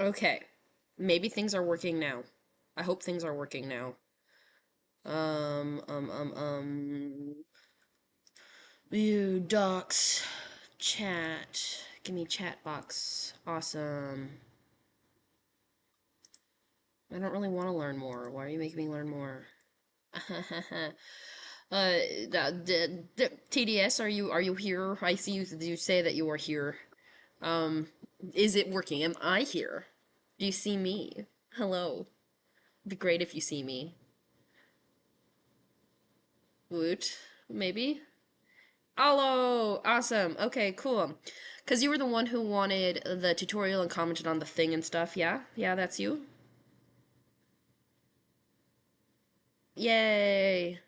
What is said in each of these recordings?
Okay. Maybe things are working now. I hope things are working now. Um, um, um, um. View, docs, chat. Give me chat box. Awesome. I don't really want to learn more. Why are you making me learn more? TDS, are you here? I see you say that you are here. Um, is it working? Am I here? Do you see me? Hello. It'd be great if you see me. Woot, maybe? Hello! Awesome. Okay, cool. Because you were the one who wanted the tutorial and commented on the thing and stuff, yeah? Yeah, that's you? Yay!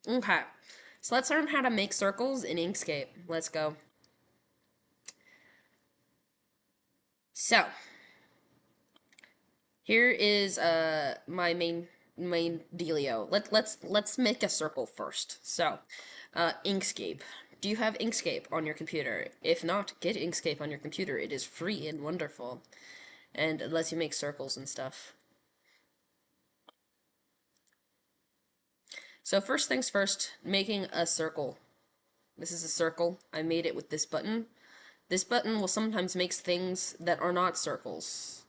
Okay. So let's learn how to make circles in Inkscape. Let's go. So, here is my main dealio. Let's make a circle first. So, Inkscape. Do you have Inkscape on your computer? If not, get Inkscape on your computer. It is free and wonderful, and it lets you make circles and stuff. So first things first, making a circle. This is a circle. I made it with this button. This button will sometimes make things that are not circles.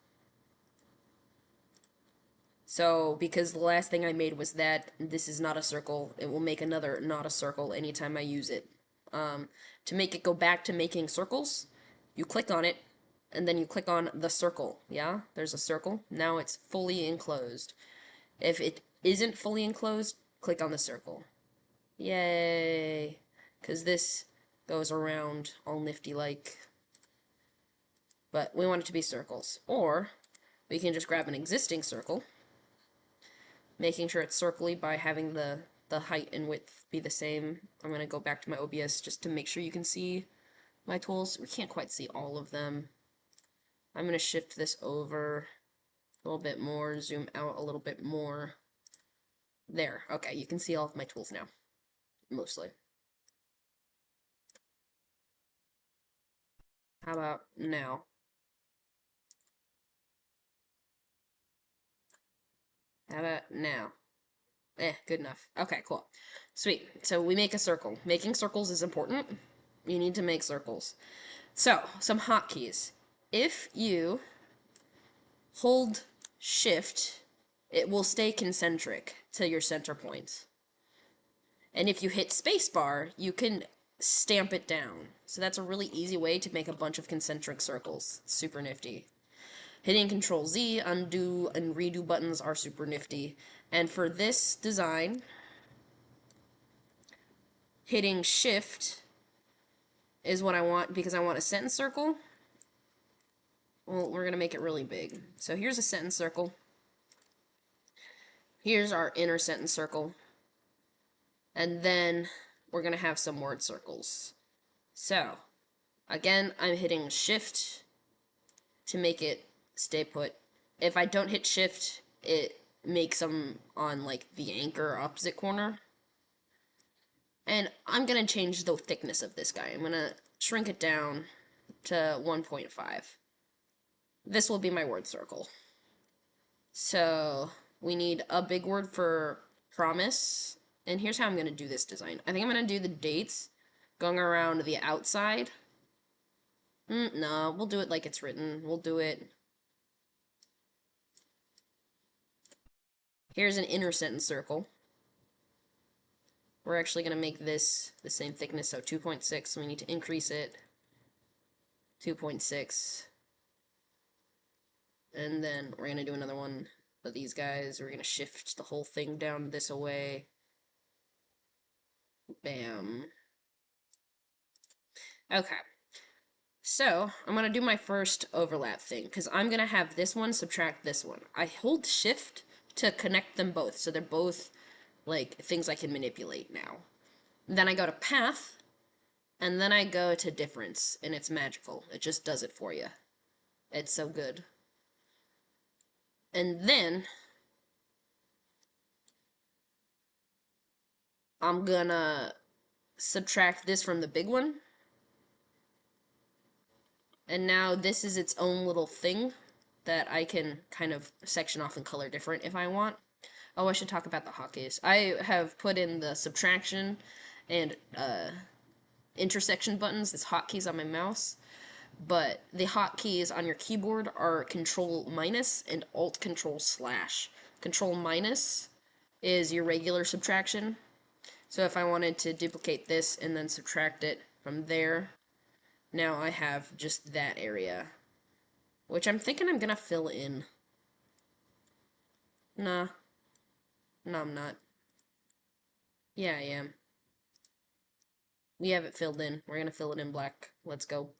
So, because the last thing I made was that, this is not a circle, it will make another not a circle anytime I use it. To make it go back to making circles, you click on it, and then you click on the circle, yeah? There's a circle. Now it's fully enclosed. If it isn't fully enclosed, click on the circle. Yay! Because this goes around all nifty-like. But we want it to be circles. Or, we can just grab an existing circle, making sure it's circly by having the height and width be the same. I'm going to go back to my OBS just to make sure you can see my tools. We can't quite see all of them. I'm going to shift this over a little bit more, zoom out a little bit more. There. Okay, you can see all of my tools now. Mostly. How about now? How about now? Good enough. Okay, cool. Sweet. So we make a circle. Making circles is important. You need to make circles. So, some hotkeys. If you hold shift, it will stay concentric to your center point. And if you hit spacebar, you can stamp it down. So that's a really easy way to make a bunch of concentric circles. Super nifty. Hitting Control Z, undo, and redo buttons are super nifty. And for this design, hitting shift is what I want because I want a sentence circle. Well, we're going to make it really big. So here's a sentence circle. Here's our inner sentence circle. And then we're going to have some word circles. So, again, I'm hitting shift to make it stay put. If I don't hit shift, it makes them on like the anchor opposite corner. And I'm going to change the thickness of this guy. I'm going to shrink it down to 1.5. This will be my word circle. So we need a big word for promise. And here's how I'm going to do this design. I think I'm going to do the dates going around the outside. No, we'll do it like it's written. We'll do it. Here's an inner sentence circle. We're actually going to make this the same thickness, so 2.6, so we need to increase it. 2.6. And then we're going to do another one of these guys. We're going to shift the whole thing down this away. Bam. Okay. So, I'm going to do my first overlap thing, because I'm going to have this one subtract this one. I hold shift to connect them both, so they're both, like, things I can manipulate now. Then I go to path, and then I go to difference, and it's magical. It just does it for you. It's so good. And then I'm gonna subtract this from the big one. And now this is its own little thing. that I can kind of section off and color different if I want. Oh, I should talk about the hotkeys. I have put in the subtraction and intersection buttons as hotkeys on my mouse, but the hotkeys on your keyboard are Control minus and Alt Control slash. Control minus is your regular subtraction. So if I wanted to duplicate this and then subtract it from there, now I have just that area, which I'm thinking I'm gonna fill in. Nah, no, I'm not. Yeah, I am. We have it filled in. We're gonna fill it in black. Let's go.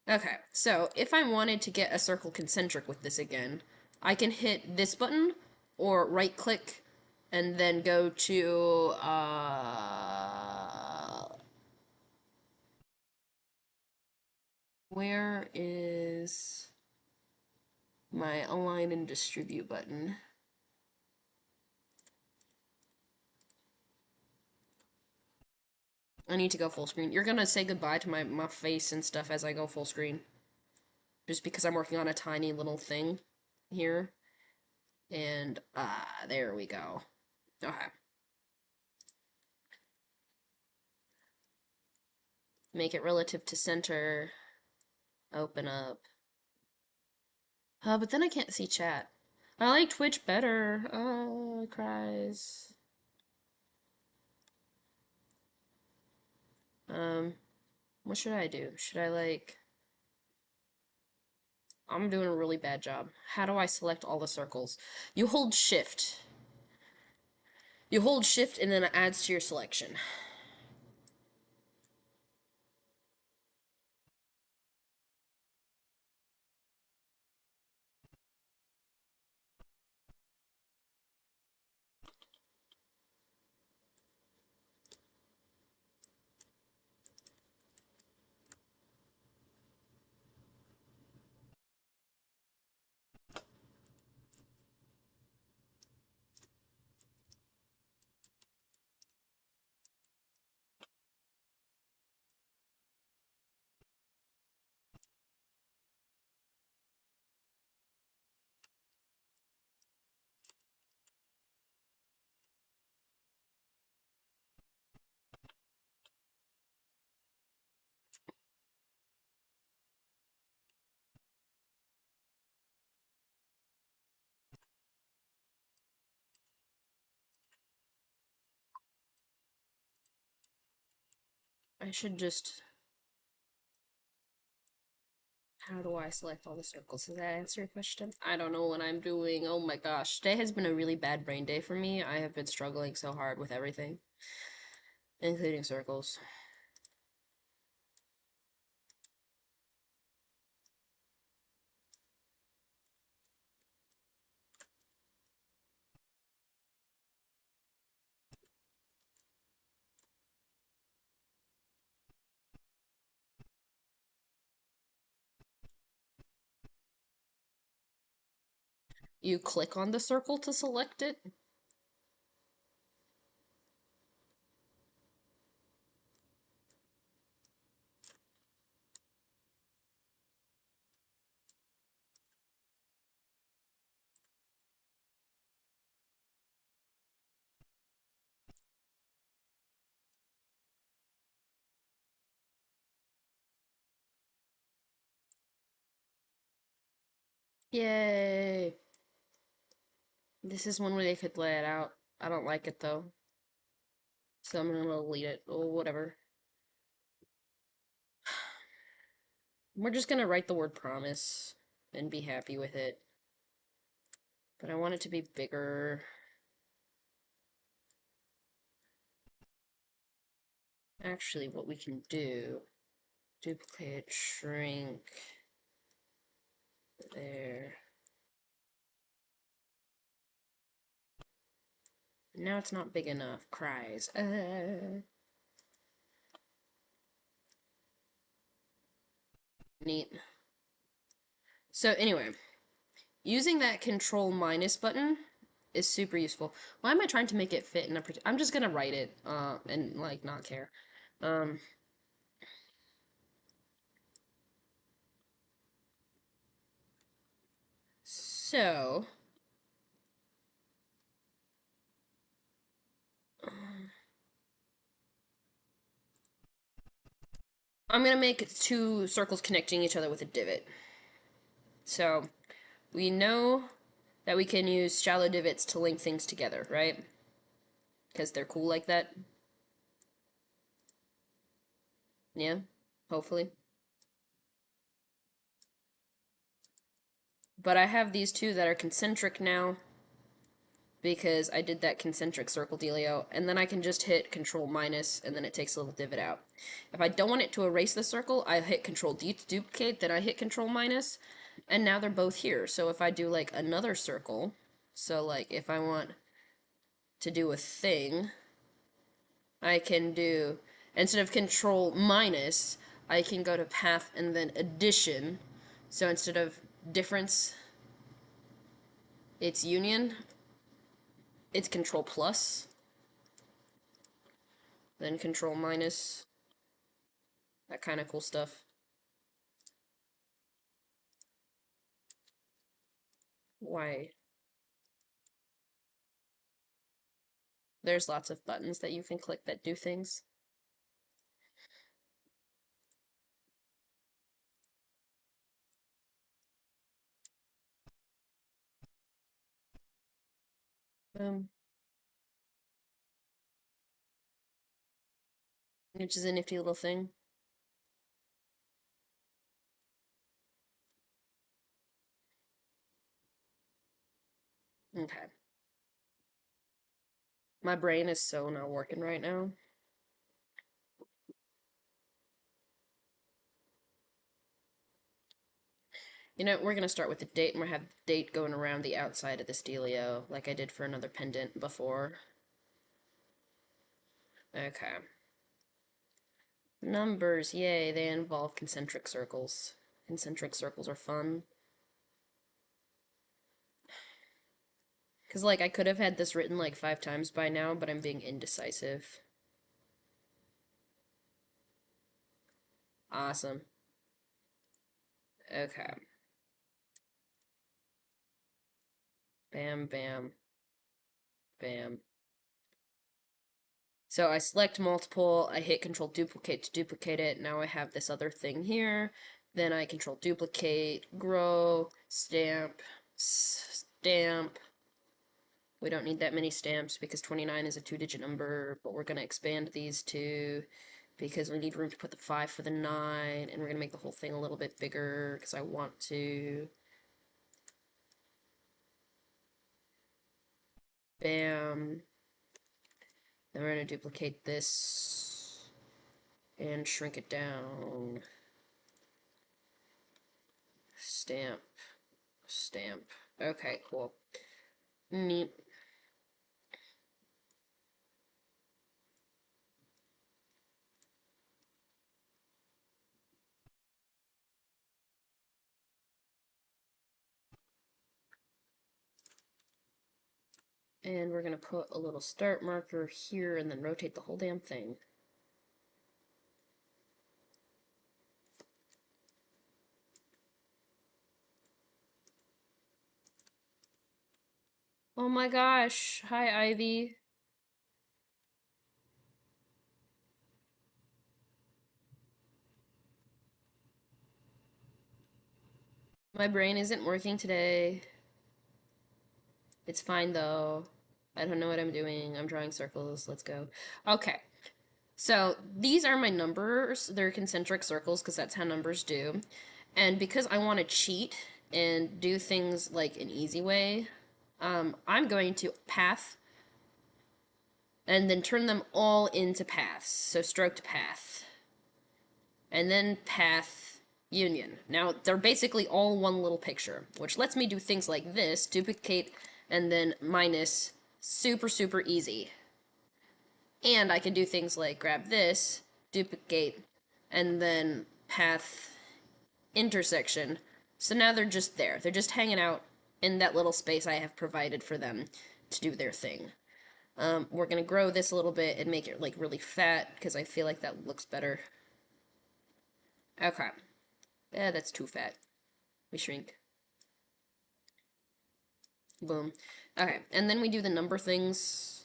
Okay, so if I wanted to get a circle concentric with this again, I can hit this button or right click and then go to where is my align and distribute button? I need to go full screen. You're gonna say goodbye to my face and stuff as I go full screen. Just because I'm working on a tiny little thing here. And, there we go. Okay. Make it relative to center. Open up. But then I can't see chat. I like Twitch better. Oh, cries. What should I do? Should I, like... I'm doing a really bad job. How do I select all the circles? You hold shift. You hold shift and then it adds to your selection. I should just... How do I select all the circles? Does that answer your question? I don't know what I'm doing. Oh my gosh. Today has been a really bad brain day for me. I have been struggling so hard with everything, including circles. You click on the circle to select it? Yay! This is one way they could lay it out. I don't like it though. So I'm gonna delete it. Or whatever. We're just gonna write the word promise and be happy with it. But I want it to be bigger. Actually, what we can do, duplicate, shrink, there. Now it's not big enough. Cries. Neat. So anyway, using that control minus button is super useful. Why am I trying to make it fit in a I'm just gonna write it, and like not care. Um, So, I'm gonna make two circles connecting each other with a divot. So, we know that we can use shallow divots to link things together, right? Because they're cool like that. Yeah, hopefully. But I have these two that are concentric now because I did that concentric circle dealio, and then I can just hit Control minus, and then it takes a little divot out. If I don't want it to erase the circle, I hit Control D to duplicate, then I hit Control minus, and now they're both here. So if I do like another circle, so like if I want to do a thing, I can do, instead of Control minus, I can go to path and then addition. So instead of difference, it's union. It's Control plus, then Control minus, that kind of cool stuff. Why? There's lots of buttons that you can click that do things. Which is a nifty little thing. Okay. My brain is so not working right now. You know, we're gonna start with the date, and we're gonna have the date going around the outside of the Stelio, like I did for another pendant before. Okay. Numbers, yay, they involve concentric circles. Concentric circles are fun. Because, like, I could have had this written like 5 times by now, but I'm being indecisive. Awesome. Okay. Bam, bam, bam. So I select multiple, I hit Control Duplicate to duplicate it. Now I have this other thing here. Then I Control Duplicate, grow, stamp, stamp. We don't need that many stamps because 29 is a 2-digit number, but we're going to expand these two because we need room to put the 5 for the 9, and we're going to make the whole thing a little bit bigger because I want to. Bam. Then we're going to duplicate this and shrink it down. Stamp. Stamp. Okay, cool. Neat. And we're going to put a little start marker here and then rotate the whole damn thing. Oh my gosh. Hi, Ivy. My brain isn't working today. It's fine though. I don't know what I'm doing. I'm drawing circles. Let's go. Okay. So these are my numbers. They're concentric circles because that's how numbers do. And because I want to cheat and do things like an easy way, I'm going to path and then turn them all into paths. So stroke to path. And then path union. Now, they're basically all one little picture, which lets me do things like this, duplicate and then minus, super, super easy. And I can do things like grab this, duplicate, and then path intersection. So now they're just there. They're just hanging out in that little space I have provided for them to do their thing. We're gonna grow this a little bit and make it like really fat because I feel like that looks better. Okay. That's too fat. We shrink. Boom. Okay, and then we do the number things.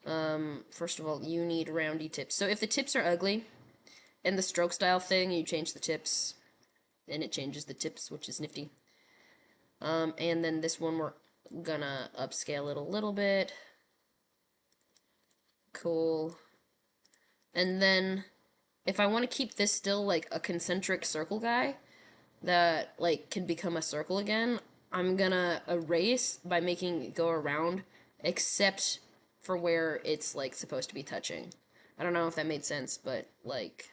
First of all, you need roundy tips. So if the tips are ugly, and the stroke style thing, you change the tips, and it changes the tips, which is nifty. And then this one we're gonna upscale it a little bit. Cool. And then if I want to keep this still like a concentric circle guy that like can become a circle again, I'm gonna erase by making it go around, except for where it's like supposed to be touching. I don't know if that made sense, but like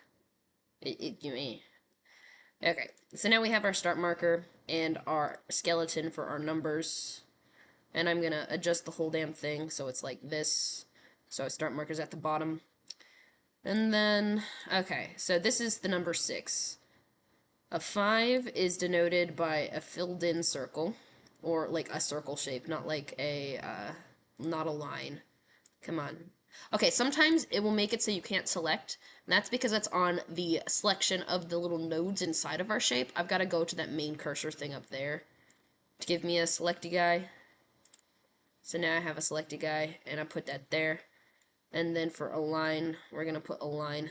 you may. Okay, so now we have our start marker and our skeleton for our numbers. And I'm gonna adjust the whole damn thing so it's like this. So start marker's at the bottom. And then, okay, so this is the number 6. A 5 is denoted by a filled in circle, or like a circle shape, not like not a line. Come on. Okay, sometimes it will make it so you can't select, and that's because that's on the selection of the little nodes inside of our shape. I've got to go to that main cursor thing up there to give me a selecty guy. So now I have a selecty guy, and I put that there. And then for a line, we're going to put a line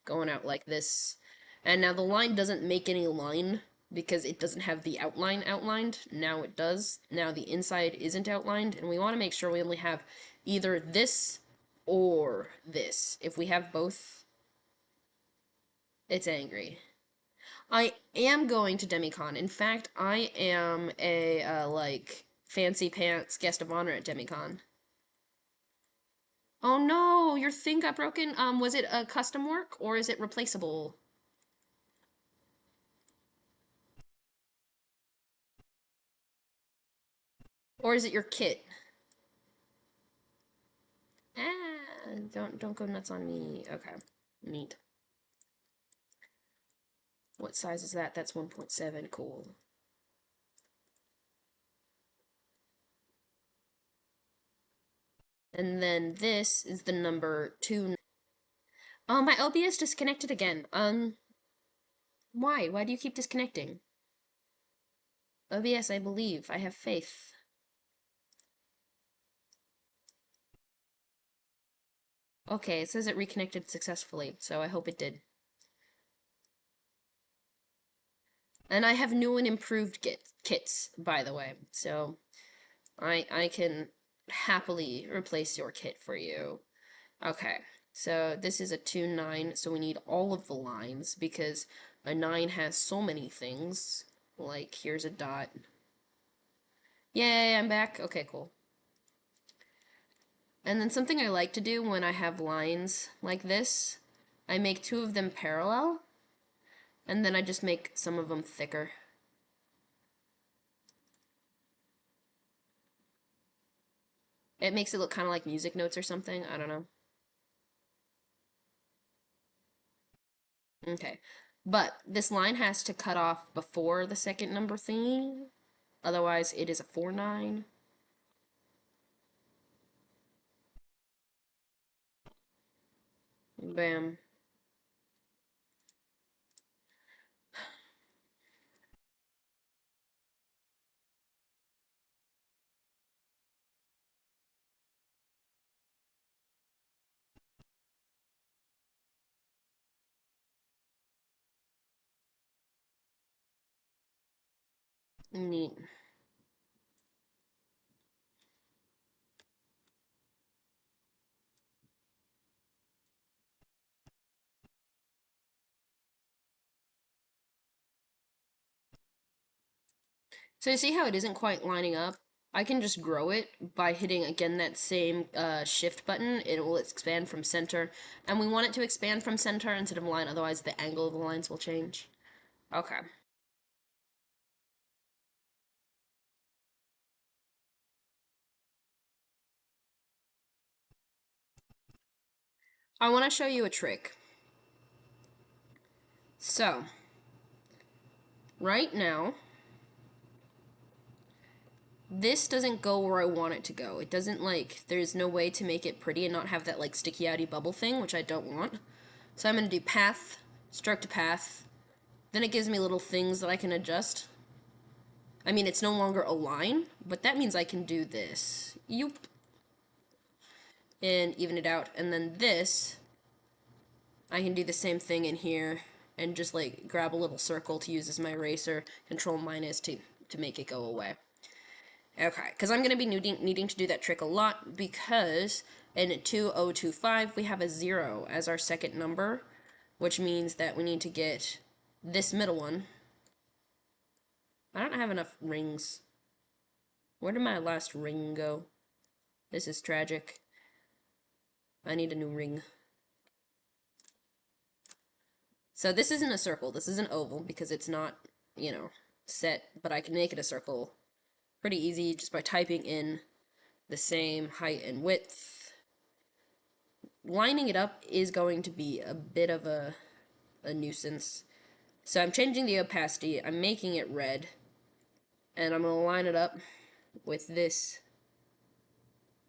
going out like this. And now the line doesn't make any line because it doesn't have the outline outlined. Now it does. Now the inside isn't outlined, and we want to make sure we only have either this or this. If we have both, it's angry. I am going to Demicon. In fact, I am a, like, fancy pants guest of honor at Demicon. Oh no, your thing got broken. Was it a custom work or is it replaceable? Or is it your kit? Ah, don't go nuts on me. Okay, neat. What size is that? That's 1.7. Cool. And then this is the number 2. Oh, my OBS disconnected again. Why? Why do you keep disconnecting? OBS, I believe. I have faith. Okay, it says it reconnected successfully, so I hope it did. And I have new and improved kits, by the way, so I can happily replace your kit for you. Okay, so this is a 2-9, so we need all of the lines because a 9 has so many things. Like, here's a dot. Yay, I'm back. Okay, cool. And then something I like to do when I have lines like this, I make 2 of them parallel, and then I just make some of them thicker. It makes it look kind of like music notes or something. I don't know. Okay. But this line has to cut off before the second number thingy. Otherwise, it is a 4-9. Bam. Neat. So you see how it isn't quite lining up? I can just grow it by hitting again that same shift button. It will expand from center. And we want it to expand from center instead of line, otherwise the angle of the lines will change. Okay. I want to show you a trick. So, right now, this doesn't go where I want it to go. It doesn't, like, there's no way to make it pretty and not have that, like, sticky outy bubble thing, which I don't want. So I'm going to do path, stroke to path. Then it gives me little things that I can adjust. I mean, it's no longer a line, but that means I can do this. Yoop. And even it out. And then this, I can do the same thing in here and just like grab a little circle to use as my eraser, control minus to make it go away. Okay, because I'm going to be needing to do that trick a lot because in 2025 we have a 0 as our second number, which means that we need to get this middle one. I don't have enough rings. Where did my last ring go? This is tragic. I need a new ring. So this isn't a circle, this is an oval because it's not, you know, set, but I can make it a circle pretty easy just by typing in the same height and width. Lining it up is going to be a bit of a nuisance. So I'm changing the opacity, I'm making it red, and I'm going to line it up with this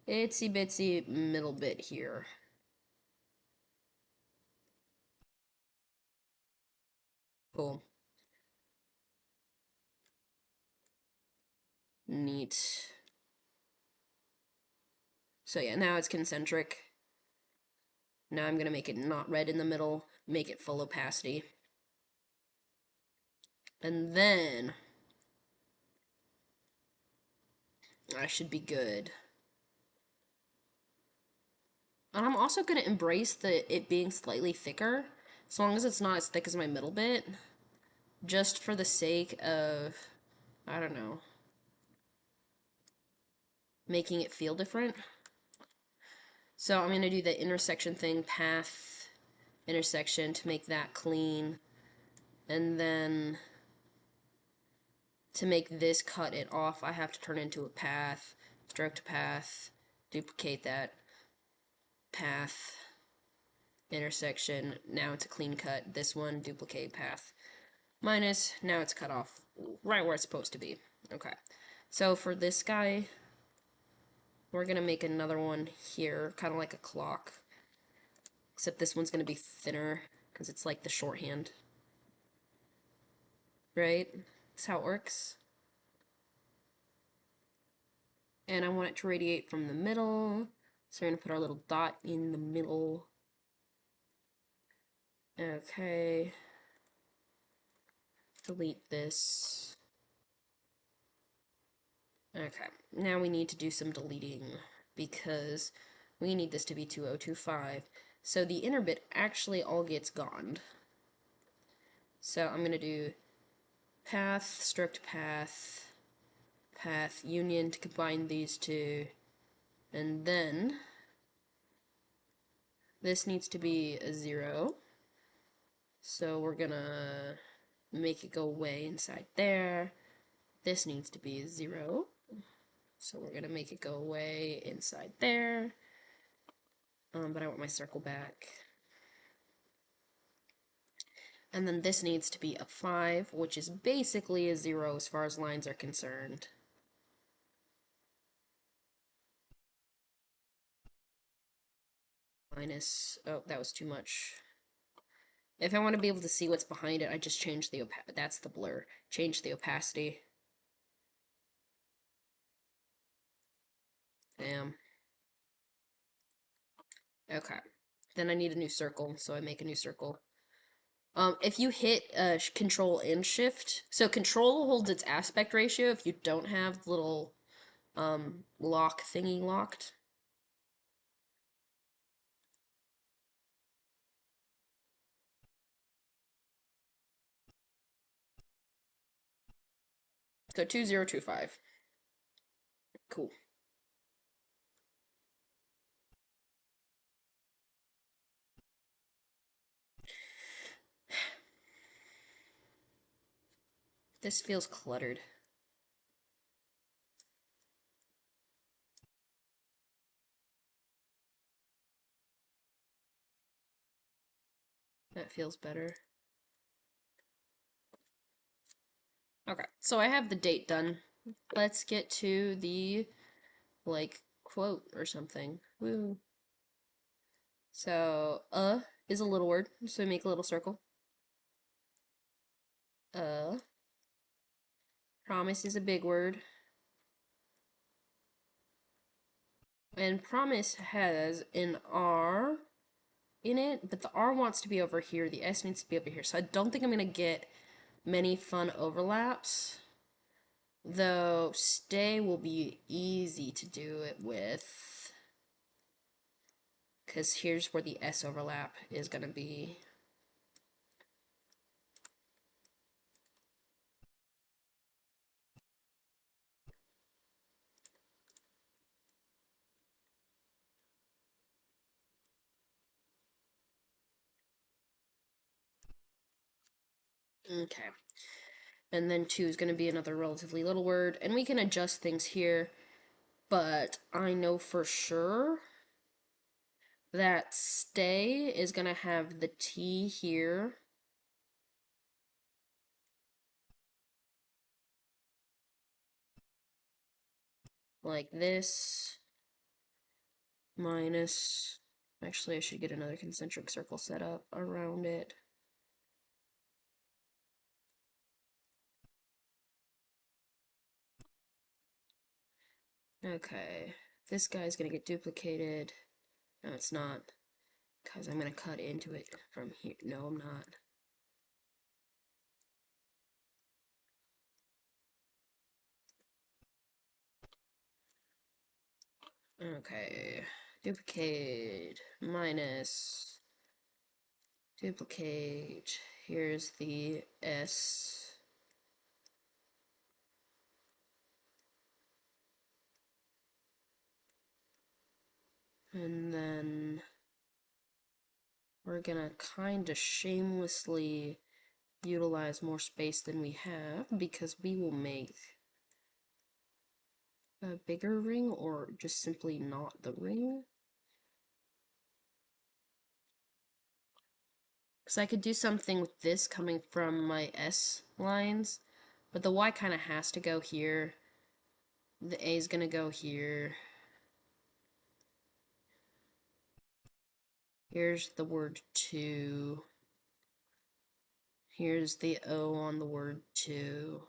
itsy bitsy middle bit here. Cool. Neat. So yeah, now it's concentric. Now I'm going to make it not red in the middle, make it full opacity. And then I should be good. And I'm also going to embrace it being slightly thicker, as long as it's not as thick as my middle bit, just for the sake of, I don't know, making it feel different. So I'm going to do the intersection thing, path, intersection, to make that clean. And then to make this cut it off, I have to turn it into a path, stroke to path, duplicate that, path, intersection, now it's a clean cut. This one, duplicate path, minus, now it's cut off right where it's supposed to be. Okay, so for this guy, we're gonna make another one here, kind of like a clock, except this one's gonna be thinner because it's like the shorthand, right? That's how it works. And I want it to radiate from the middle, so we're gonna put our little dot in the middle. Okay, delete this. Okay, now we need to do some deleting because we need this to be 2025. So the inner bit actually all gets gone. So I'm going to do path, stroke to path, path, union to combine these two, and then this needs to be a 0. So we're going to make it go away inside there. This needs to be a 0. So we're going to make it go away inside there. But I want my circle back. And then this needs to be a 5, which is basically a 0 as far as lines are concerned. Minus, oh, that was too much. If I want to be able to see what's behind it, I just change the that's the blur. Change the opacity. Bam. Okay. Then I need a new circle, so I make a new circle. If you hit Control and Shift, so Control holds its aspect ratio if you don't have the little lock thingy locked. So 2025. Cool. This feels cluttered. That feels better. Okay, so I have the date done. Let's get to the, like, quote or something. Woo. So, is a little word, so we make a little circle. promise is a big word. And promise has an R in it, but the R wants to be over here, the S needs to be over here. So I don't think I'm going to get many fun overlaps. Though stay will be easy to do it with. Because here's where the S overlap is going to be. Okay. And then 2 is going to be another relatively little word. And we can adjust things here. But I know for sure that stay is going to have the T here. Like this. Minus. Actually, I should get another concentric circle set up around it. Okay. This guy's going to get duplicated. No, it's not. Because I'm going to cut into it from here. No, I'm not. Okay. Duplicate. Minus. Duplicate. Here's the S. And then we're gonna kind of shamelessly utilize more space than we have because we will make a bigger ring or just simply not the ring. Because I could do something with this coming from my S lines, but the Y kind of has to go here. The A is gonna go here. Here's the word to. Here's the O on the word to.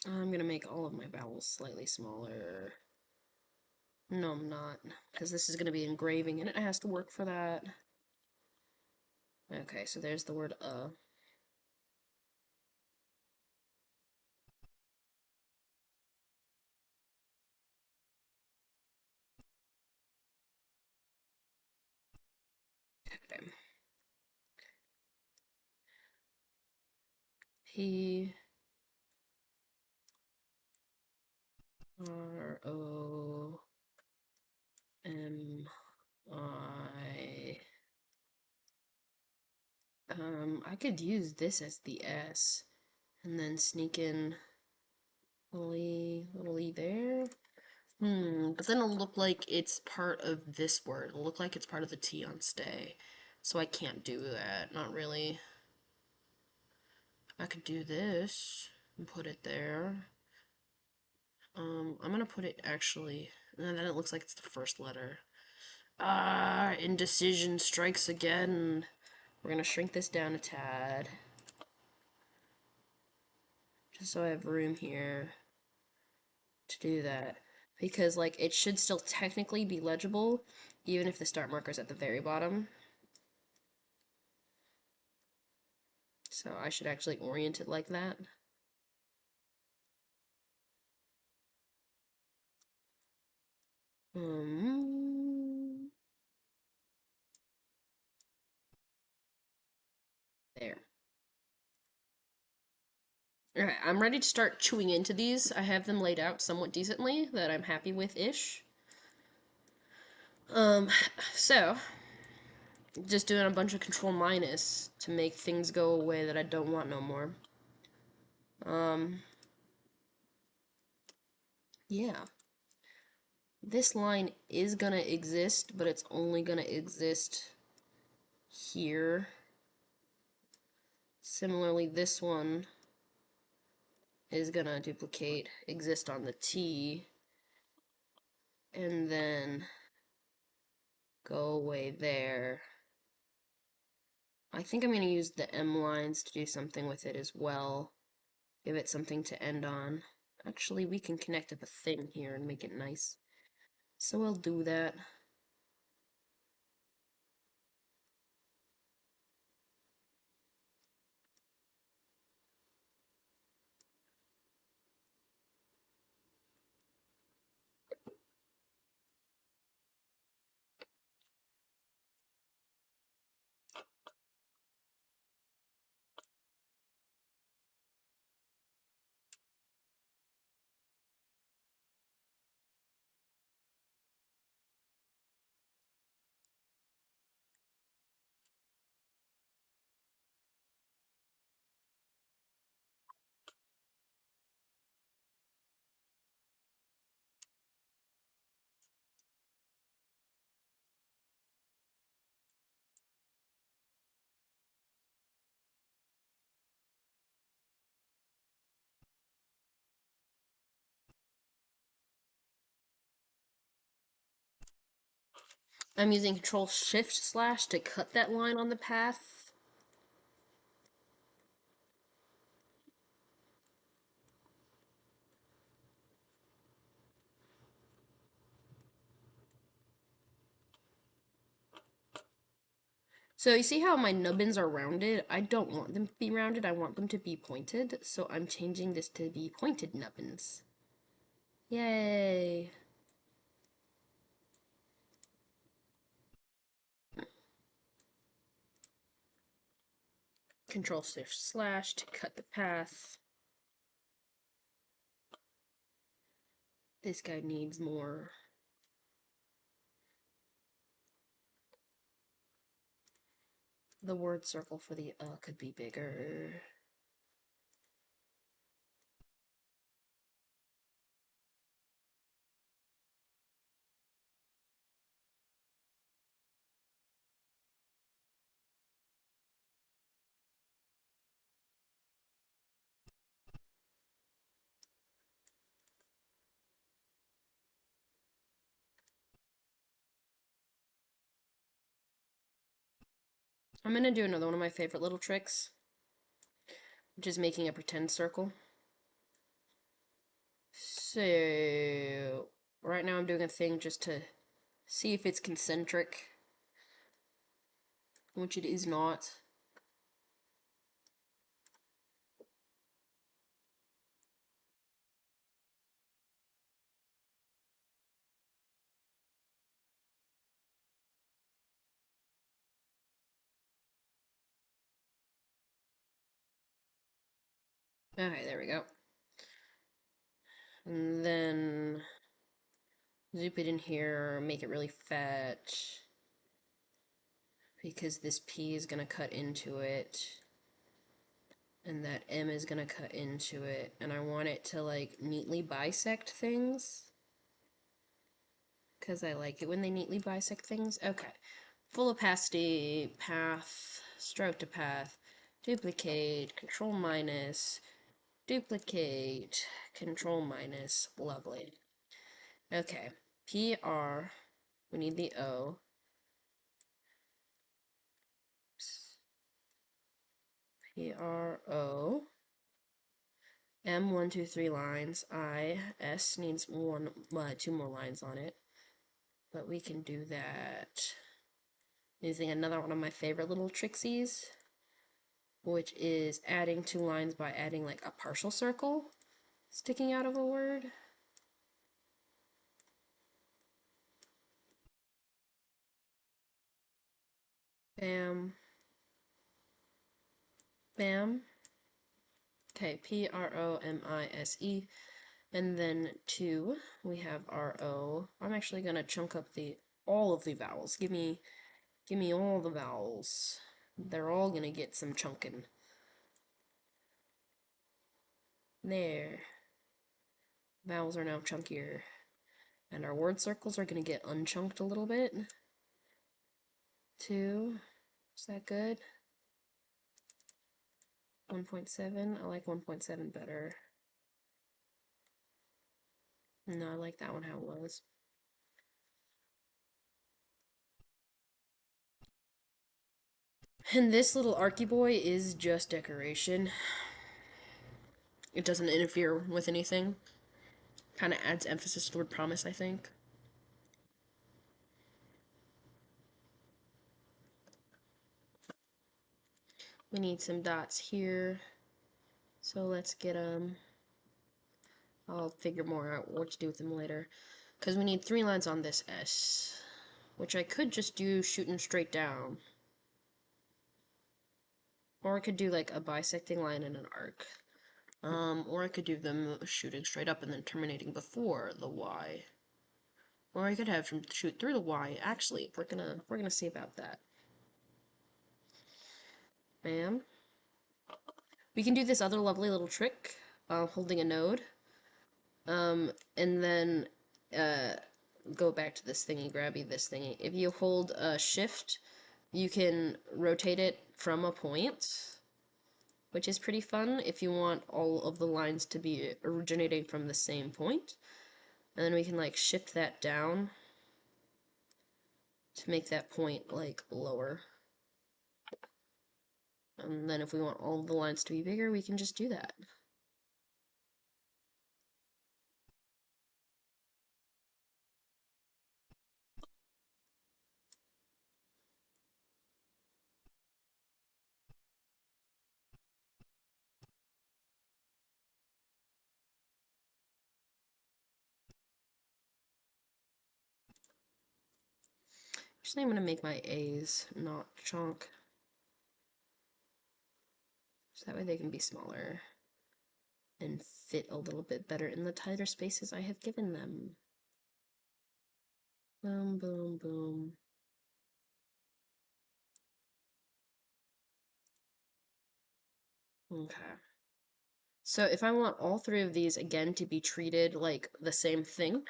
I'm gonna make all of my vowels slightly smaller. No, I'm not, because this is gonna be engraving and it has to work for that. Okay, so there's the word Okay. P R O M I. I could use this as the S and then sneak in little e there. But then it'll look like it's part of this word. It'll look like it's part of the T on stay. So I can't do that, not really. I could do this and put it there. I'm gonna put it actually, and then it looks like it's the first letter. Indecision strikes again. We're gonna shrink this down a tad. Just so I have room here to do that. Because, like, it should still technically be legible, even if the start marker's at the very bottom. So I should actually orient it like that. There. Alright, I'm ready to start chewing into these. I have them laid out somewhat decently that I'm happy with-ish. So, just doing a bunch of control minus to make things go away that I don't want no more. Yeah. This line is gonna exist, but it's only gonna exist here. Similarly, this one is gonna duplicate, exist on the T, and then go away there. I think I'm going to use the M lines to do something with it as well. Give it something to end on. Actually, we can connect up a thing here and make it nice. So we'll do that. I'm using Control-Shift/slash to cut that line on the path. So you see how my nubbins are rounded? I don't want them to be rounded, I want them to be pointed, so I'm changing this to be pointed nubbins. Yay! Control-Shift/slash to cut the path. This guy needs more. The word circle for the could be bigger. I'm gonna do another one of my favorite little tricks, which is making a pretend circle. So, right now I'm doing a thing just to see if it's concentric, which it is not. Okay, there we go. And then zoop it in here, make it really fat, because this P is gonna cut into it, and that M is gonna cut into it, and I want it to like neatly bisect things, because I like it when they neatly bisect things. Okay, full opacity, path, stroke to path, duplicate, control minus, duplicate, control minus, lovely. Okay, PR, we need the O. PRO. M, 1, 2, 3 lines. S needs two more lines on it. But we can do that using another one of my favorite little tricksies, which is adding two lines by adding like a partial circle sticking out of a word. Bam. Bam. Okay, PROMISE. And then 2, we have RO. I'm actually gonna chunk up all of the vowels. Give me all the vowels. They're all gonna get some chunking. There. Vowels are now chunkier. And our word circles are gonna get unchunked a little bit. 2. Is that good? 1.7. I like 1.7 better. No, I like that one how it was. And this little Arky boy is just decoration. It doesn't interfere with anything. Kind of adds emphasis to the word promise, I think. We need some dots here. So let's get them. I'll figure more out what to do with them later. Because we need 3 lines on this S. Which I could just do shooting straight down. Or I could do like a bisecting line and an arc. Or I could do them shooting straight up and then terminating before the Y. Or I could have them shoot through the Y. Actually, we're gonna see about that. Bam. We can do this other lovely little trick, holding a node. And then go back to this thingy, grabby this thingy. If you hold shift, you can rotate it from a point, which is pretty fun if you want all of the lines to be originating from the same point. And then we can like shift that down to make that point like lower. And then if we want all of the lines to be bigger, we can just do that. Actually, I'm gonna make my A's not chunk. So that way they can be smaller and fit a little bit better in the tighter spaces I have given them. Boom, boom, boom. Okay. So if I want all 3 of these again to be treated like the same thing,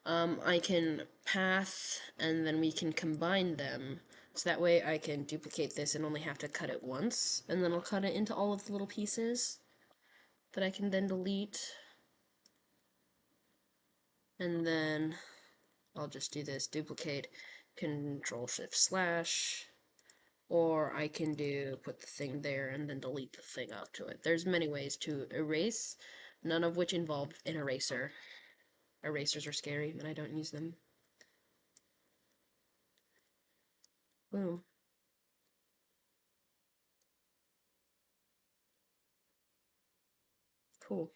I can path and then we can combine them. So that way I can duplicate this and only have to cut it once, and then I'll cut it into all of the little pieces that I can then delete. And then I'll just do this, duplicate, Control Shift slash, or I can do put the thing there and then delete the thing up to it. There's many ways to erase, none of which involve an eraser. Erasers are scary and I don't use them. Boom. Cool.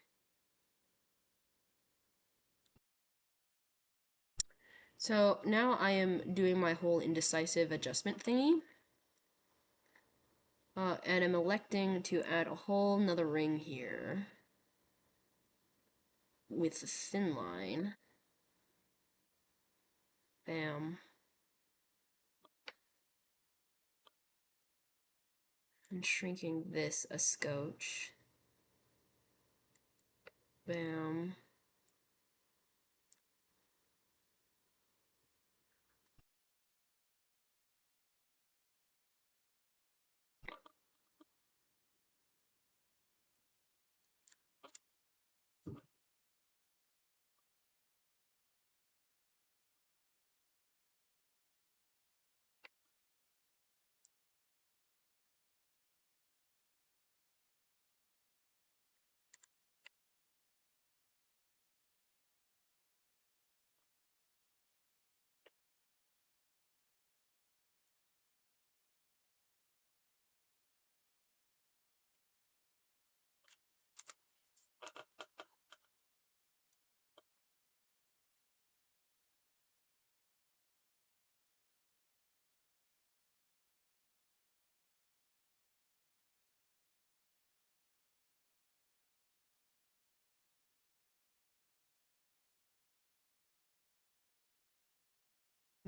So now I am doing my whole indecisive adjustment thingy. And I'm electing to add a whole nother ring here with the thin line. Bam. And shrinking this a scotch. Bam.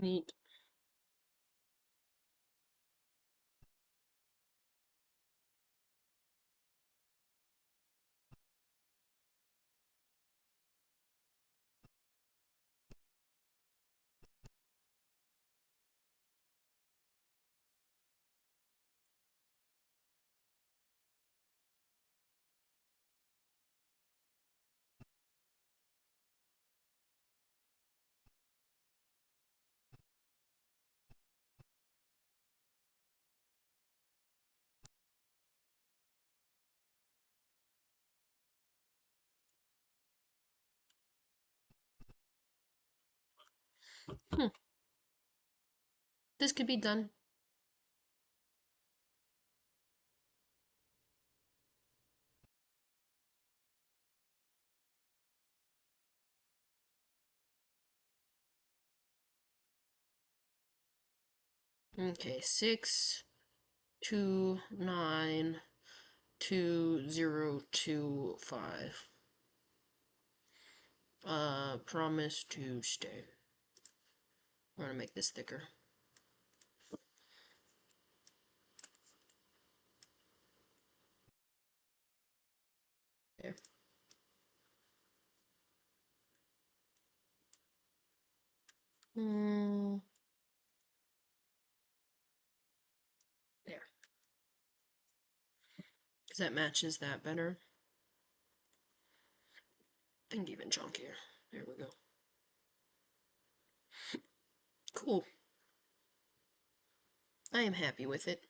Neat. This could be done. Okay, 6292025. Promise to stay. We're gonna make this thicker. There. There. Because that matches that better. I think even chunkier. There we go. Cool. I am happy with it.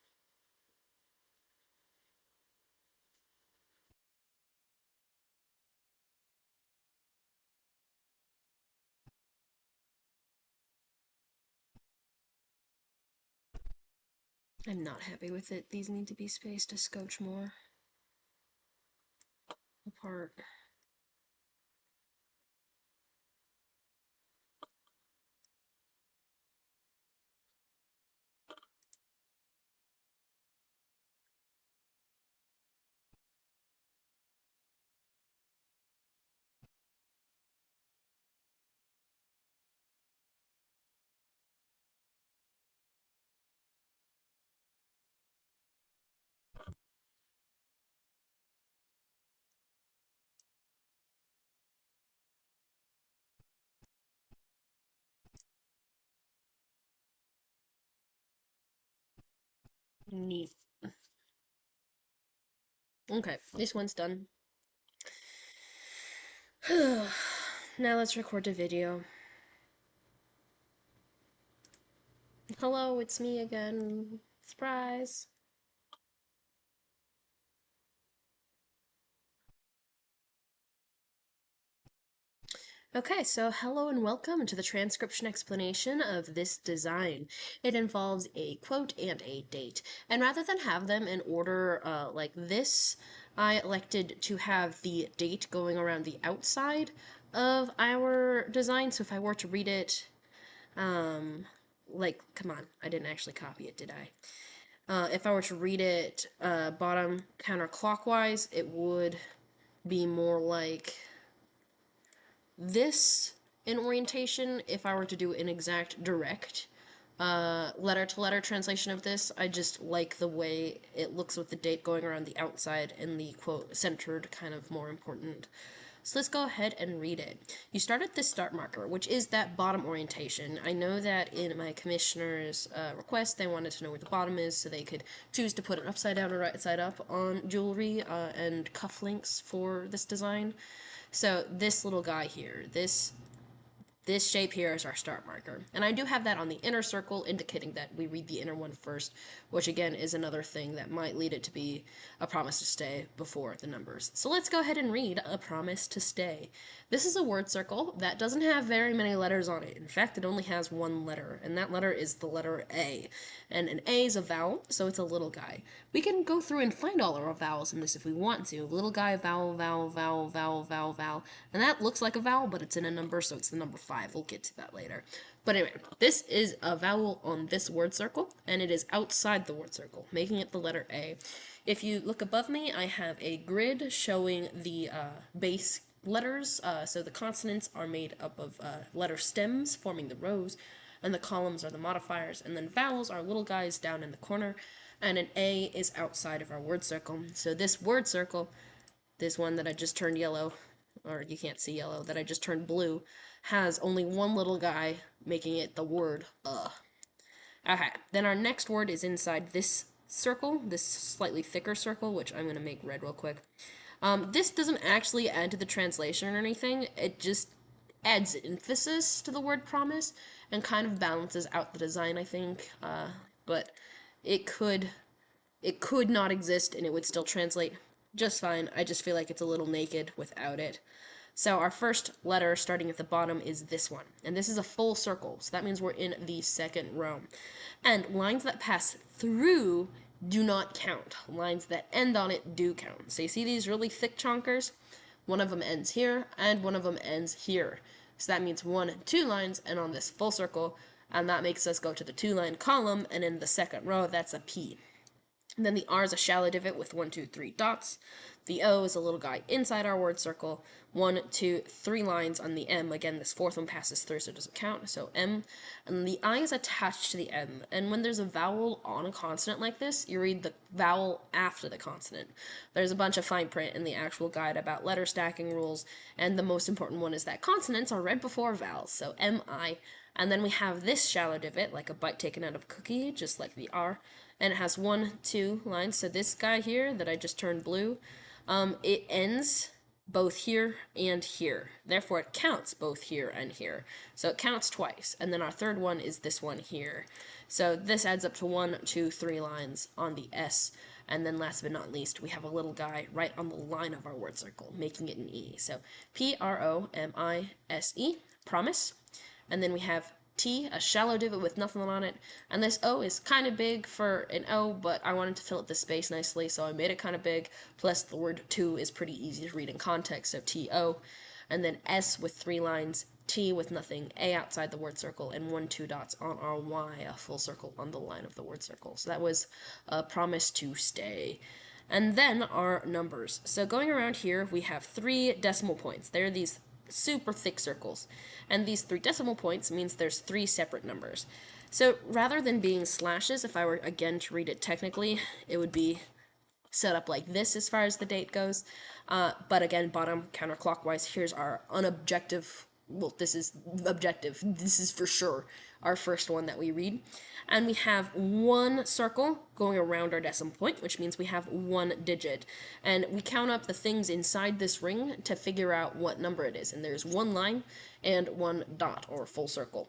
I'm not happy with it. These need to be spaced a scotch more apart. Neat. Okay, this one's done. Now let's record a video. Hello, it's me again. Surprise! Okay, so hello and welcome to the transcription explanation of this design. It involves a quote and a date. And rather than have them in order like this, I elected to have the date going around the outside of our design. So if I were to read it, like, come on, I didn't actually copy it, did I? If I were to read it bottom counterclockwise, it would be more like this in orientation. If I were to do an exact direct letter-to-letter translation of this, I just like the way it looks with the date going around the outside and the quote centered, kind of more important. So let's go ahead and read it. You start at this start marker, which is that bottom orientation. I know that in my commissioner's request, they wanted to know where the bottom is so they could choose to put it upside down or right side up on jewelry and cufflinks for this design. So this little guy here, this shape here is our start marker. And I do have that on the inner circle, indicating that we read the inner one first, which again is another thing that might lead it to be a promise to stay before the numbers. So let's go ahead and read a promise to stay. This is a word circle that doesn't have very many letters on it. In fact, it only has one letter, and that letter is the letter A. And an A is a vowel, so it's a little guy. We can go through and find all our vowels in this if we want to. Little guy, vowel, vowel, vowel, vowel, vowel, vowel. And that looks like a vowel, but it's in a number, so it's the number 5. We'll get to that later. But anyway, this is a vowel on this word circle, and it is outside the word circle, making it the letter A. If you look above me, I have a grid showing the base letters. So the consonants are made up of letter stems forming the rows, and the columns are the modifiers, and then vowels are little guys down in the corner, and an A is outside of our word circle. So this word circle, this one that I just turned yellow, or you can't see yellow, that I just turned blue, has only one little guy, making it the word Okay, then our next word is inside this circle, this slightly thicker circle, which I'm going to make red real quick. This doesn't actually add to the translation or anything, it just adds emphasis to the word promise and kind of balances out the design, I think. But it could not exist and it would still translate just fine. I just feel like it's a little naked without it. So our first letter starting at the bottom is this one. And this is a full circle, so that means we're in the second row. And lines that pass through do not count. Lines that end on it do count. So you see these really thick chonkers? One of them ends here, and one of them ends here. So that means 1, 2 lines, and on this full circle, and that makes us go to the 2-line column, and in the second row, that's a P. And then the R is a shallow divot with 1, 2, 3 dots. The O is a little guy inside our word circle. 1, 2, 3 lines on the M. Again, this fourth one passes through, so it doesn't count. So M. And the I is attached to the M. And when there's a vowel on a consonant like this, you read the vowel after the consonant. There's a bunch of fine print in the actual guide about letter stacking rules, and the most important one is that consonants are read before vowels. So M-I. And then we have this shallow divot, like a bite taken out of a cookie, just like the R. And it has 1, 2 lines. So this guy here that I just turned blue, it ends both here and here. Therefore, it counts both here and here. So it counts twice. And then our third one is this one here. So this adds up to 1, 2, 3 lines on the S. And then last but not least, we have a little guy right on the line of our word circle, making it an E. So P-R-O-M-I-S-E, promise. And then we have T, a shallow divot with nothing on it, and this O is kind of big for an O, but I wanted to fill up the space nicely, so I made it kind of big, plus the word to is pretty easy to read in context, so T-O, and then S with 3 lines, T with nothing, A outside the word circle, and 1, 2 dots on our Y, a full circle on the line of the word circle. So that was a promise to stay. And then our numbers. So going around here, we have 3 decimal points. They're these super thick circles, and these 3 decimal points means there's 3 separate numbers. So rather than being slashes, if I were again to read it technically, it would be set up like this as far as the date goes, but again, bottom counterclockwise. Here's our unobjective, well, this is objective, this is for sure our first one that we read, and we have 1 circle going around our decimal point, which means we have 1 digit, and we count up the things inside this ring to figure out what number it is, and there's 1 line and 1 dot, or full circle.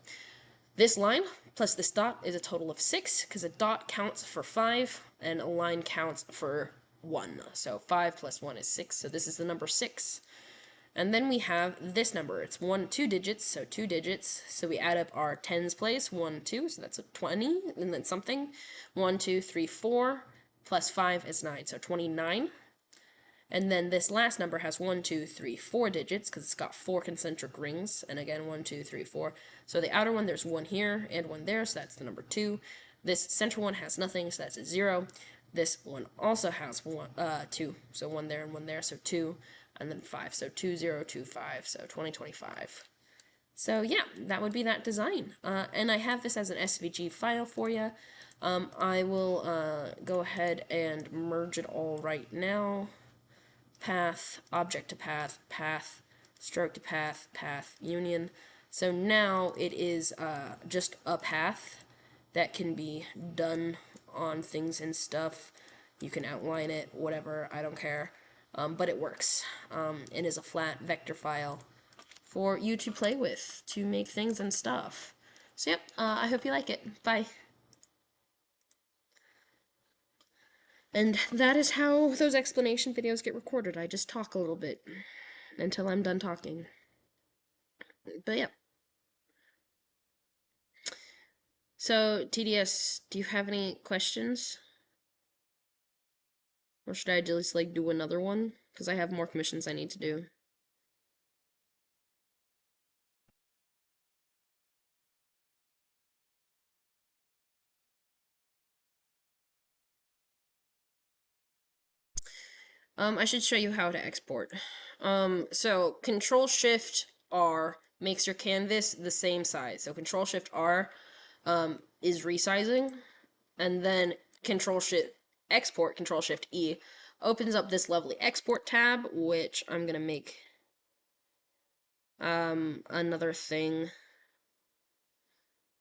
This line plus this dot is a total of 6, because a dot counts for 5, and a line counts for 1. So 5 plus 1 is 6, so this is the number 6. And then we have this number. It's 2 digits, so 2 digits. So we add up our tens place, 1, 2, so that's a 20, and then something. 1, 2, 3, 4, plus 5 is 9, so 29. And then this last number has 1, 2, 3, 4 digits, because it's got 4 concentric rings, and again, 1, 2, 3, 4. So the outer one, there's 1 here and 1 there, so that's the number 2. This center one has nothing, so that's a 0. This one also has 2, so 1 there and 1 there, so 2. And then 5, so 2025, so 2025. So yeah, that would be that design. And I have this as an SVG file for you. I will go ahead and merge it all right now. Path, object to path, path, stroke to path, path, union. So now it is just a path that can be done on things and stuff. You can outline it, whatever, I don't care. But it works. It is a flat vector file for you to play with, to make things and stuff. So yep, I hope you like it. Bye. And that is how those explanation videos get recorded. I just talk a little bit until I'm done talking. But yeah. So, TDS, do you have any questions? Or should I just, like, do another one? Because I have more commissions I need to do. I should show you how to export. So Control-Shift-R makes your canvas the same size. So Control-Shift-R is resizing, and then Control-Shift-Export, Control-Shift-E, opens up this lovely export tab, which I'm gonna make another thing.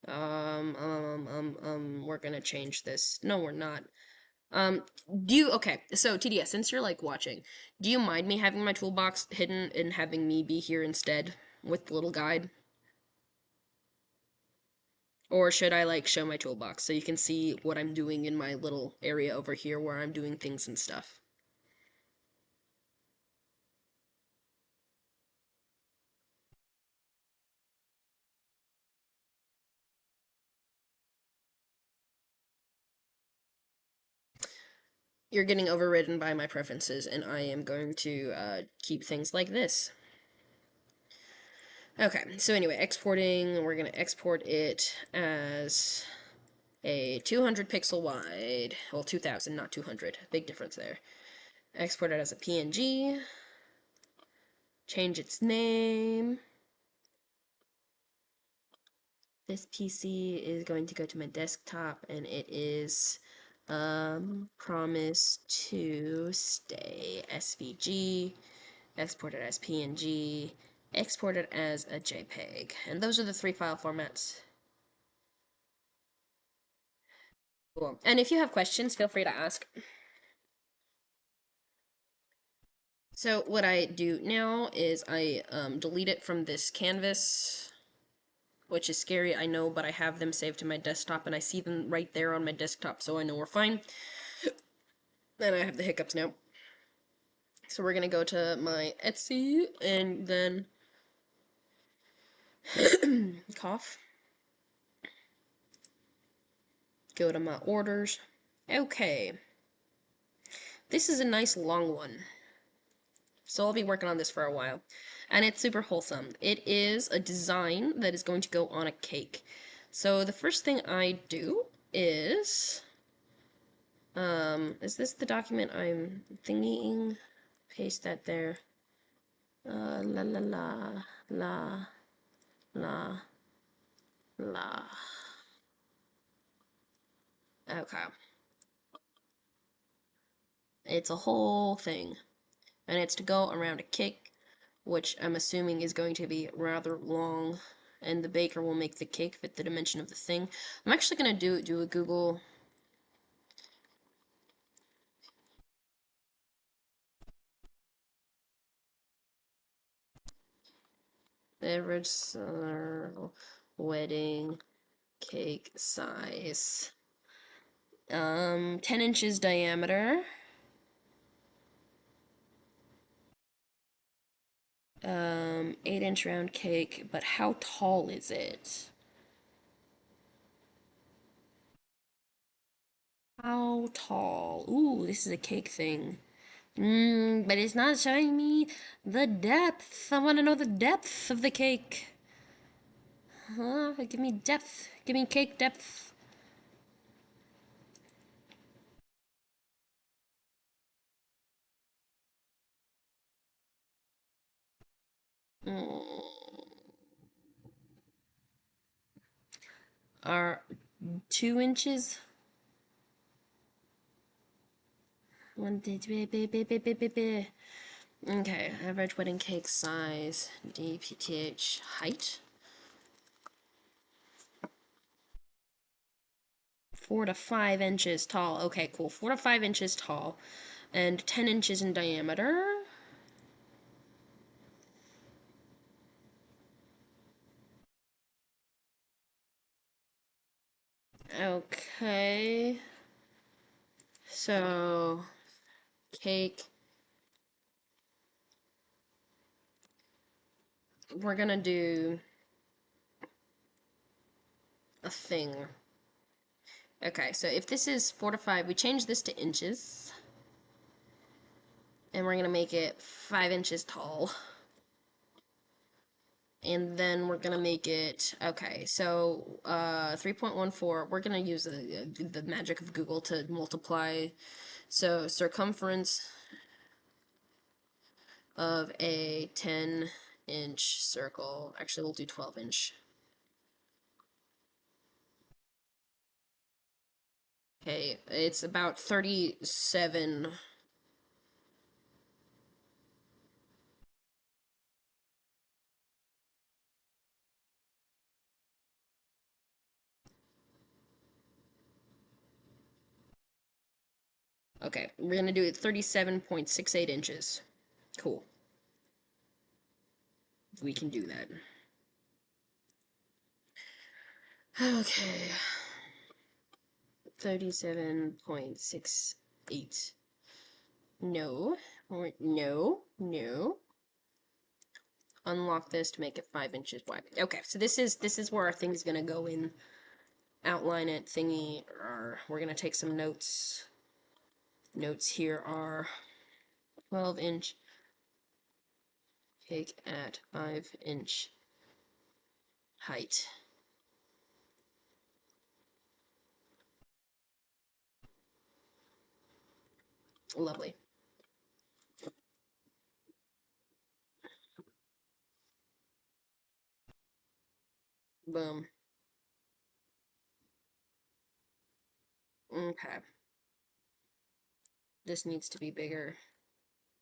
We're gonna change this. No, we're not. Okay, so TDS, since you're, like, watching, do you mind me having my toolbox hidden and having me be here instead with the little guide? Or should I, like, show my toolbox so you can see what I'm doing in my little area over here where I'm doing things and stuff? You're getting overridden by my preferences, and I am going to keep things like this. Okay, so anyway, exporting, we're going to export it as a 200 pixel wide. Well, 2000, not 200. Big difference there. Export it as a PNG. Change its name. This PC is going to go to my desktop, and it is promised to stay SVG, export it as PNG, export it as a JPEG. And those are the three file formats. Cool. And if you have questions, feel free to ask. So what I do now is I delete it from this canvas, which is scary, I know, but I have them saved to my desktop, and I see them right there on my desktop, so I know we're fine. And I have the hiccups now. So we're gonna go to my Etsy, and then cough. Go to my orders. Okay. This is a nice long one. So I'll be working on this for a while. And it's super wholesome. It is a design that is going to go on a cake. So the first thing I do is this the document I'm thingying? Paste that there. La la la, la, la, la. Okay. It's a whole thing. And it's to go around a cake, which I'm assuming is going to be rather long, and the baker will make the cake fit the dimension of the thing. I'm actually gonna do a Google. Average wedding cake size. 10 inches diameter. 8-inch round cake, but how tall is it? How tall? Ooh, this is a cake thing. But it's not showing me the depth. I want to know the depth of the cake. Huh? Give me depth. Give me cake depth. Are 2 inches? Okay, average wedding cake size, DPTH height. 4 to 5 inches tall. Okay, cool. 4 to 5 inches tall and 10 inches in diameter. Okay. So, cake. We're gonna do a thing. Okay, so if this is 4 to 5, we change this to inches. And we're gonna make it 5 inches tall. And then we're gonna make it, okay, so 3.14, we're gonna use the magic of Google to multiply. So circumference of a 10-inch circle, actually we'll do 12-inch. Okay, it's about 37. Okay, we're gonna do it 37.68 inches. Cool. We can do that. Okay. 37.68. No. Or no. No. Unlock this to make it 5 inches wide. Okay, so this is where our thing's gonna go in. Outline it, thingy. We're gonna take some notes. Notes here are 12-inch cake at 5-inch height. Lovely. Boom. Okay. This needs to be bigger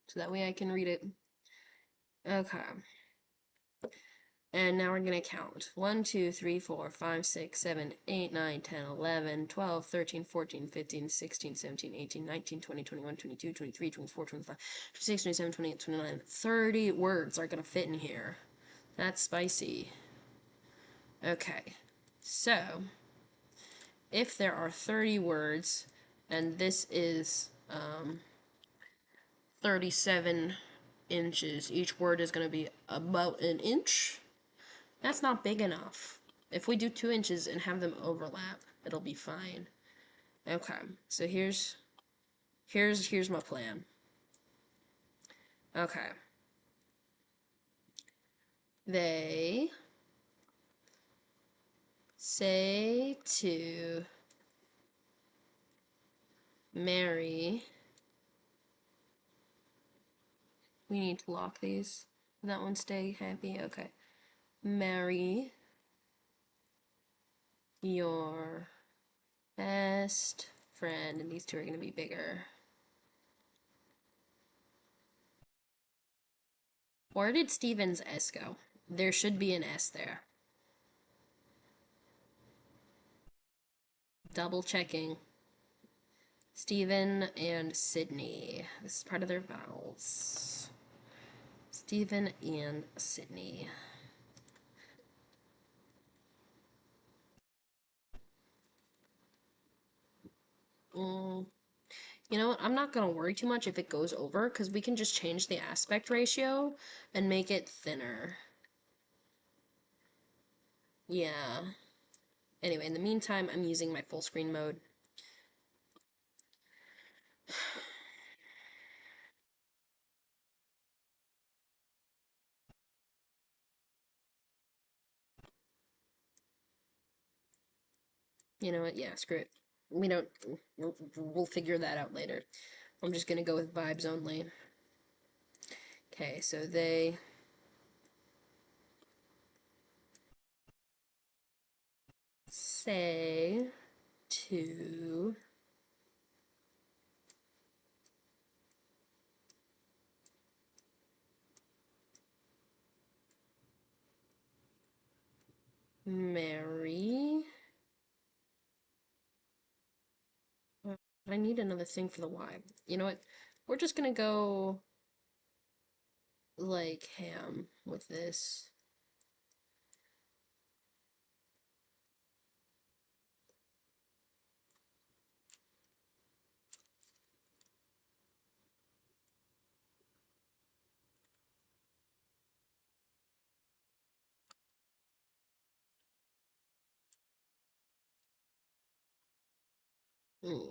so that way I can read it. Okay. And now we're going to count. 1, 2, 3, 4, 5, 6, 7, 8, 9, 10, 11, 12, 13, 14, 15, 16, 17, 18, 19, 20, 21, 22, 23, 24, 25, 26, 27, 28, 29, 30 words are going to fit in here. That's spicy. Okay. So, if there are 30 words, and this is 37 inches, each word is going to be about an inch. That's not big enough. If we do 2 inches and have them overlap, it'll be fine. Okay, so here's my plan. Okay. They say to marry. We need to lock these. That one stay happy. Okay. Marry your best friend, and these two are going to be bigger. Where did Steven's S go? There should be an S there. Double checking. Stephen and Sydney. This is part of their vowels. Stephen and Sydney. You know what? I'm not going to worry too much if it goes over, because we can just change the aspect ratio and make it thinner. Yeah. Anyway, in the meantime, I'm using my full screen mode. You know what? Yeah, screw it. We don't. We'll figure that out later. I'm just gonna go with vibes only. Okay, so they say to marry. I need another thing for the Y. You know what? We're just gonna go like ham with this. Okay.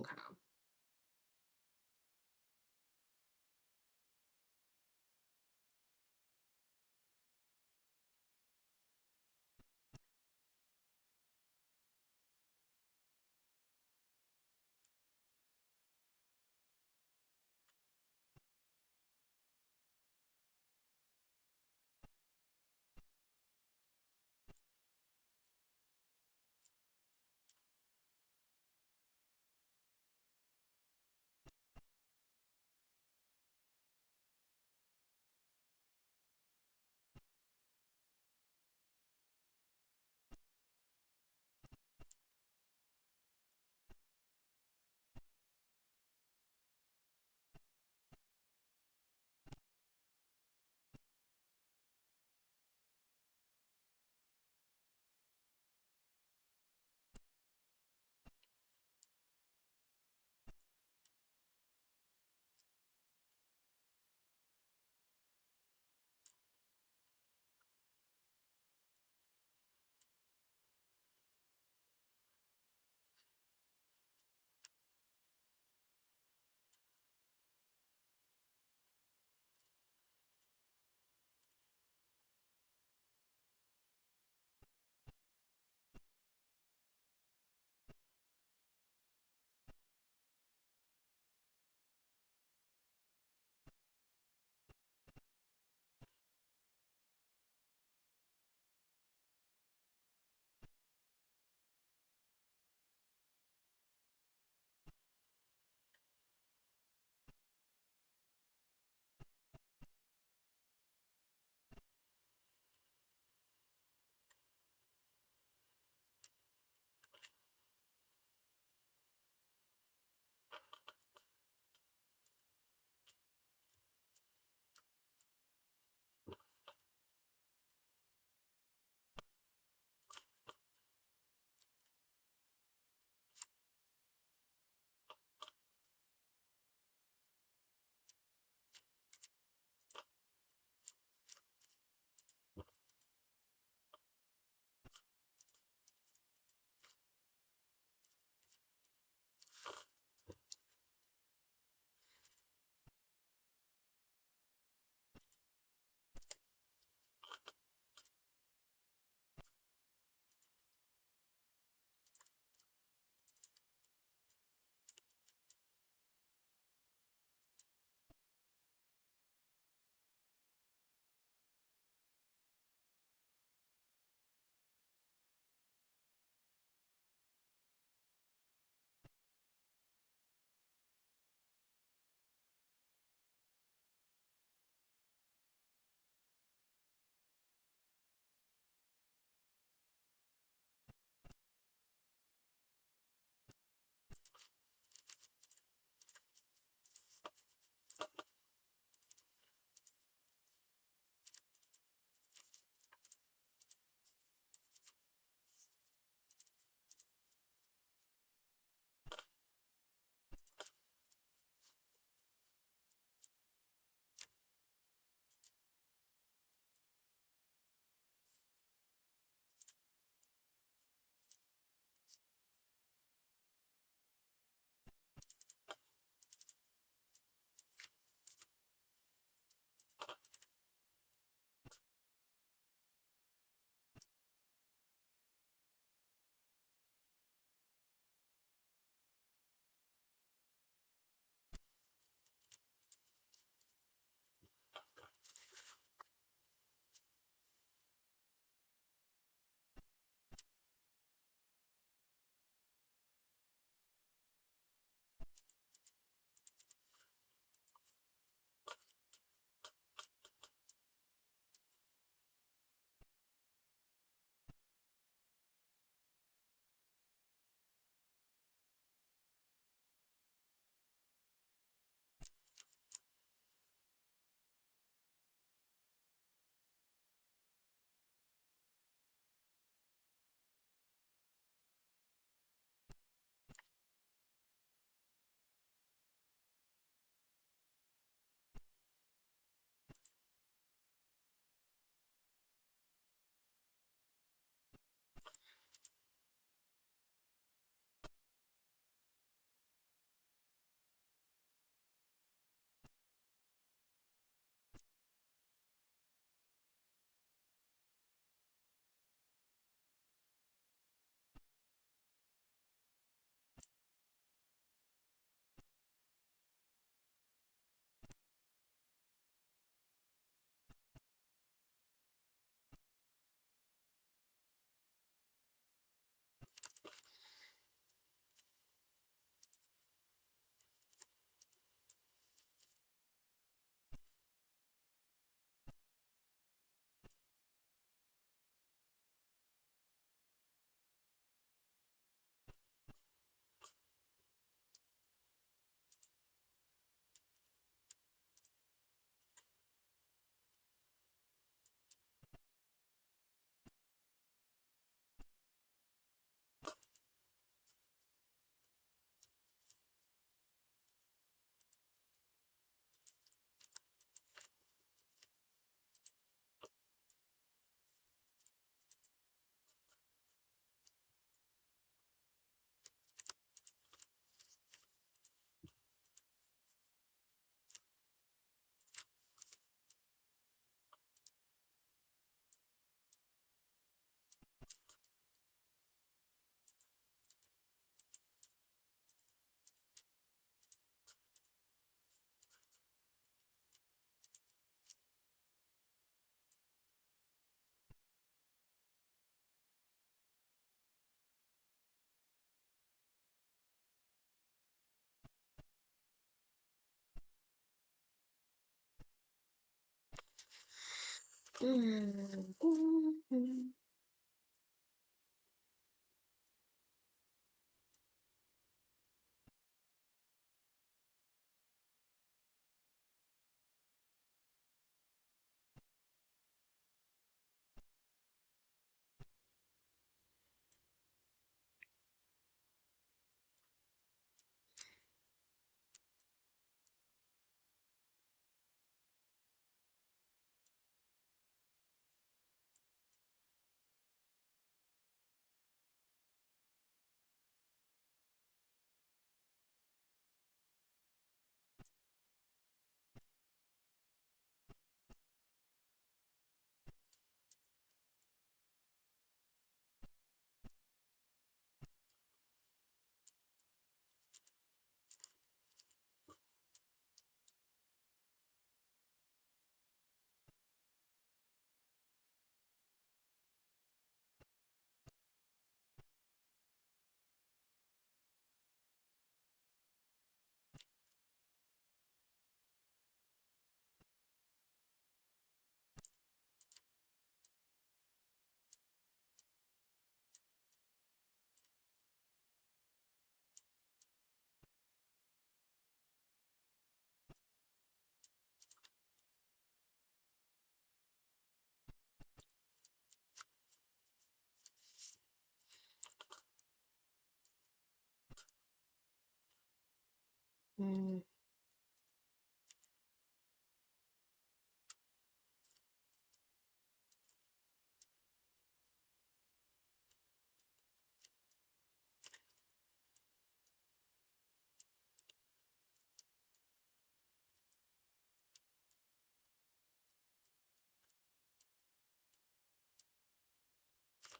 Mm.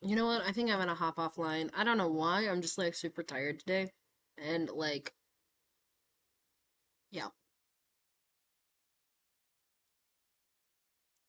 You know what? I think I'm gonna hop offline. I don't know why. I'm just like super tired today. And like, yeah.